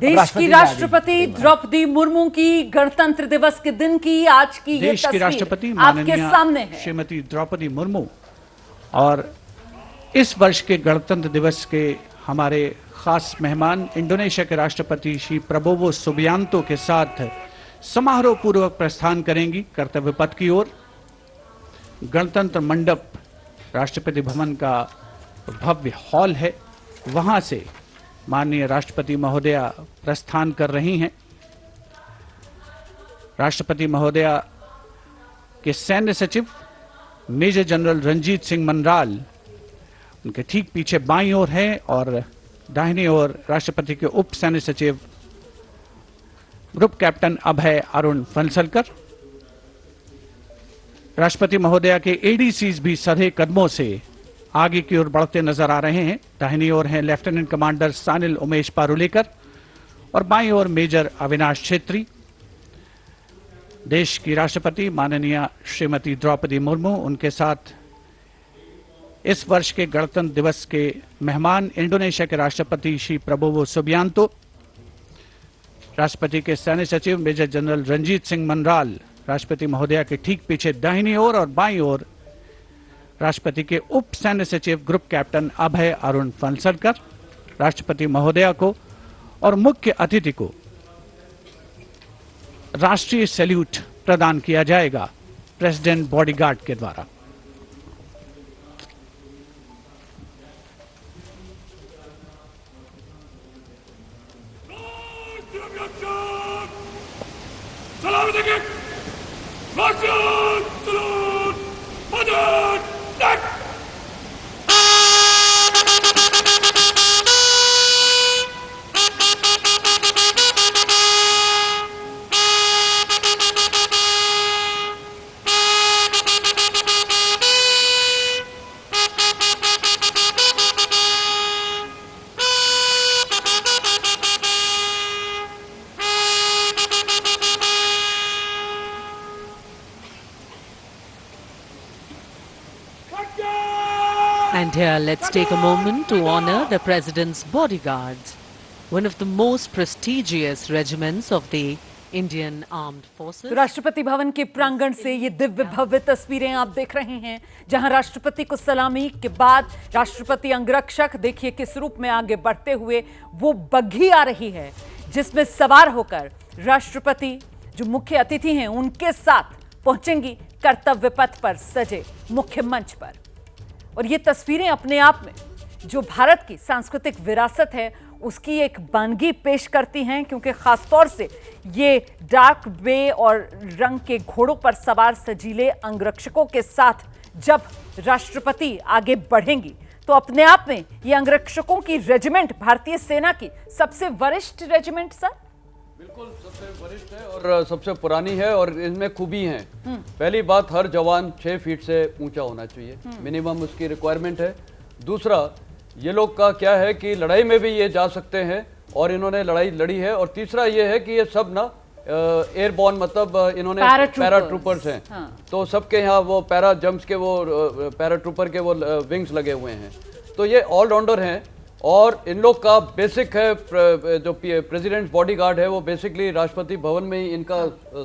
देश की राष्ट्रपति द्रौपदी मुर्मू की गणतंत्र दिवस के दिन की आज की ये देश की राष्ट्रपति आपके सामने है। श्रीमती द्रौपदी मुर्मू और इस वर्ष के गणतंत्र दिवस के हमारे खास मेहमान इंडोनेशिया के राष्ट्रपति श्री प्रबोवो सुबियांतो के साथ समारोह पूर्वक प्रस्थान करेंगी कर्तव्य पथ की ओर। गणतंत्र मंडप राष्ट्रपति भवन का भव्य हॉल है, वहां से माननीय राष्ट्रपति महोदया प्रस्थान कर रही हैं। राष्ट्रपति महोदया के सैन्य सचिव मेजर जनरल रंजीत सिंह मनराल उनके ठीक पीछे बाईं ओर हैं और दाहिनी ओर राष्ट्रपति के उप सैन्य सचिव ग्रुप कैप्टन अभय अरुण फनसलकर। राष्ट्रपति महोदया के एडीसीज भी सधे कदमों से आगे की ओर बढ़ते नजर आ रहे हैं। दाहिनी ओर हैं लेफ्टिनेंट कमांडर सानिल उमेश पारुलेकर और बाईं ओर मेजर अविनाश छेत्री। देश की राष्ट्रपति माननीय श्रीमती द्रौपदी मुर्मू, उनके साथ इस वर्ष के गणतंत्र दिवस के मेहमान इंडोनेशिया के राष्ट्रपति श्री प्रबोवो सुबियांतो, राष्ट्रपति के सैन्य सचिव मेजर जनरल रंजीत सिंह मनराल, राष्ट्रपति महोदया के ठीक पीछे दाहिनी ओर और बाईं ओर राष्ट्रपति के उप सैन्य सचिव ग्रुप कैप्टन अभय अरुण फनसलकर। राष्ट्रपति महोदया को और मुख्य अतिथि को राष्ट्रीय सैल्यूट प्रदान किया जाएगा प्रेसिडेंट बॉडीगार्ड के द्वारा। And here, let's take a moment to honor the President's bodyguards, one of the most prestigious regiments of the Indian Armed Forces. तो राष्ट्रपति भवन के प्रांगण से ये दिव्य भव्य तस्वीरें आप देख रहे हैं, जहां राष्ट्रपति को सलामी के बाद राष्ट्रपति अंगरक्षक देखिए किस रूप में आगे बढ़ते हुए वो बग्घी आ रही है, जिसमें सवार होकर राष्ट्रपति जो मुख्य अतिथि हैं उनके साथ पहुंचेंगी कर्तव्य पथ पर सजे मुख्य मंच पर। और ये तस्वीरें अपने आप में जो भारत की सांस्कृतिक विरासत है उसकी एक बानगी पेश करती हैं, क्योंकि खासतौर से ये डार्क ग्रे और रंग के घोड़ों पर सवार सजीले अंगरक्षकों के साथ जब राष्ट्रपति आगे बढ़ेंगी तो अपने आप में ये अंगरक्षकों की रेजिमेंट भारतीय सेना की सबसे वरिष्ठ रेजिमेंट सर। बिल्कुल सबसे वरिष्ठ है और सबसे पुरानी है और इनमें खूबी है। पहली बात, हर जवान 6 फीट से ऊंचा होना चाहिए, मिनिमम उसकी रिक्वायरमेंट है। दूसरा, ये लोग का क्या है कि लड़ाई में भी ये जा सकते हैं और इन्होंने लड़ाई लड़ी है। और तीसरा ये है कि ये सब ना एयरबॉर्न, मतलब इन्होंने पैराट्रूपर्स हैं। तो सबके यहाँ वो पैरा जंप्स के वो पैराट्रूपर के वो विंग्स लगे हुए हैं, तो ये ऑलराउंडर हैं। और इन लोग का बेसिक है जो प्रेसिडेंट बॉडीगार्ड है वो बेसिकली राष्ट्रपति भवन में ही इनका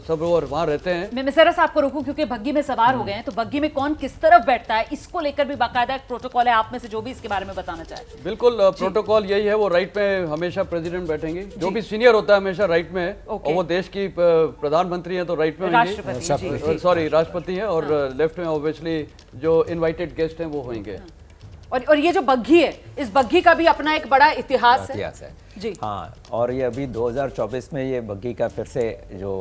सब और वहाँ रहते हैं। मैं जरा सा आपको रोकूं क्योंकि बग्घी में सवार हो गए हैं, तो बग्घी में कौन किस तरफ बैठता है इसको लेकर भी बाकायदा एक प्रोटोकॉल है, आप में से जो भी इसके बारे में बताना चाहे। बिल्कुल, प्रोटोकॉल यही है, वो राइट में हमेशा प्रेसिडेंट बैठेंगे, जो भी सीनियर होता है हमेशा राइट में है। और वो देश की प्रधानमंत्री है तो राइट में होंगे, सॉरी राष्ट्रपति है। और लेफ्ट में ऑब्वियसली जो इन्वाइटेड गेस्ट हैं वो होंगे। और ये जो बग्घी है, इस बग्घी का भी अपना एक बड़ा इतिहास है जी। हाँ, और ये अभी 2024 में ये बग्घी का फिर से जो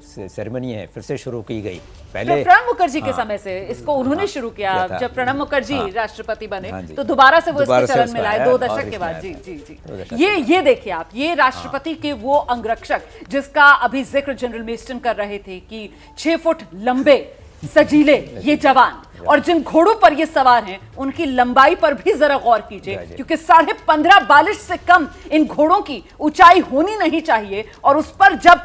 सेरेमनी है फिर से शुरू की गई। पहले प्रणब मुखर्जी के समय से इसको उन्होंने शुरू किया, जब प्रणब मुखर्जी राष्ट्रपति बने तो दोबारा से वो इसके चरण में लाए 2 दशक के बाद। जी जी जी, ये देखिए आप, ये राष्ट्रपति के वो अंगरक्षक जिसका अभी जिक्र जनरल मेस्टन कर रहे थे कि 6 फुट लंबे सजीले ये जवान, और जिन घोड़ों पर ये सवार हैं उनकी लंबाई पर भी जरा गौर कीजिए, क्योंकि 15.5 बालिश से कम इन घोड़ों की ऊंचाई होनी नहीं चाहिए। और उस पर जब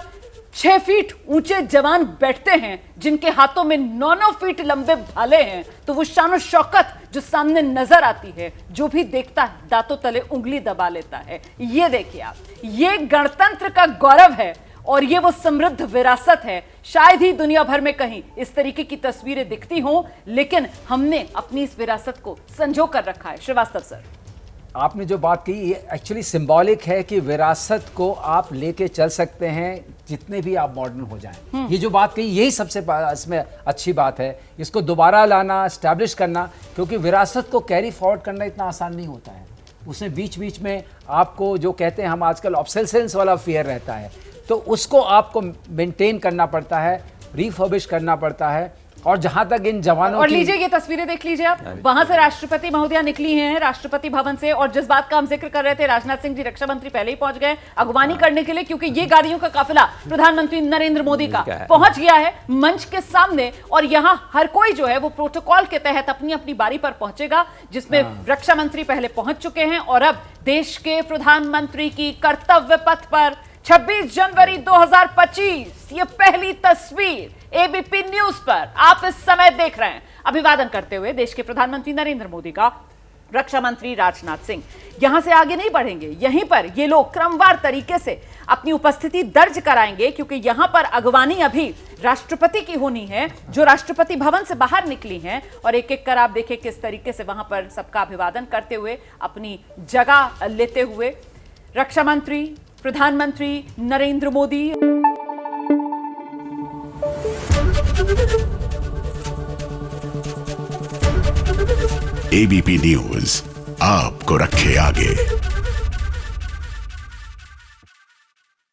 6 फीट ऊंचे जवान बैठते हैं जिनके हाथों में 9-9 फीट लंबे भाले हैं, तो वो शान और शौकत जो सामने नजर आती है, जो भी देखता है दांतों तले उंगली दबा लेता है। ये देखिए आप, ये गणतंत्र का गौरव है और ये वो समृद्ध विरासत है। शायद ही दुनिया भर में कहीं इस तरीके की तस्वीरें दिखती हों, लेकिन हमने अपनी इस विरासत को संजो कर रखा है। श्रीवास्तव सर, आपने जो बात की ये एक्चुअली सिंबॉलिक है कि विरासत को आप लेके चल सकते हैं जितने भी आप मॉडर्न हो जाएं। ये जो बात कही यही सबसे इसमें अच्छी बात है, इसको दोबारा लाना, एस्टैब्लिश करना, क्योंकि विरासत को कैरी फॉरवर्ड करना इतना आसान नहीं होता है। उसमें बीच बीच में आपको जो कहते हैं हम आजकल ऑब्सेसेंस वाला फियर रहता है, तो उसको आपको मेंटेन करना पड़ता है, रिफर्बिश करना पड़ता है। और जहां तक इन जवानों और लीजिए ये तस्वीरें देख लीजिए आप, वहां से राष्ट्रपति महोदया निकली हैं राष्ट्रपति भवन से, और जिस बात का हम जिक्र कर रहे थे, राजनाथ सिंह जी रक्षा मंत्री पहले ही पहुंच गए अगवानी करने के लिए, क्योंकि ये गाड़ियों का काफिला प्रधानमंत्री नरेंद्र मोदी का पहुंच गया है मंच के सामने। और यहां हर कोई जो है वो प्रोटोकॉल के तहत अपनी अपनी बारी पर पहुंचेगा, जिसमें रक्षा मंत्री पहले पहुंच चुके हैं और अब देश के प्रधानमंत्री की कर्तव्य पथ पर 26 जनवरी 2025 ये पहली तस्वीर एबीपी न्यूज पर आप इस समय देख रहे हैं। अभिवादन करते हुए देश के प्रधानमंत्री नरेंद्र मोदी का रक्षा मंत्री राजनाथ सिंह यहां से आगे नहीं बढ़ेंगे, यहीं पर ये लोग क्रमवार तरीके से अपनी उपस्थिति दर्ज कराएंगे, क्योंकि यहां पर अगवानी अभी राष्ट्रपति की होनी है जो राष्ट्रपति भवन से बाहर निकली हैं, और एक एक कर आप देखिए किस तरीके से वहां पर सबका अभिवादन करते हुए अपनी जगह लेते हुए रक्षा मंत्री प्रधानमंत्री नरेंद्र मोदी। एबीपी न्यूज आपको रखे आगे।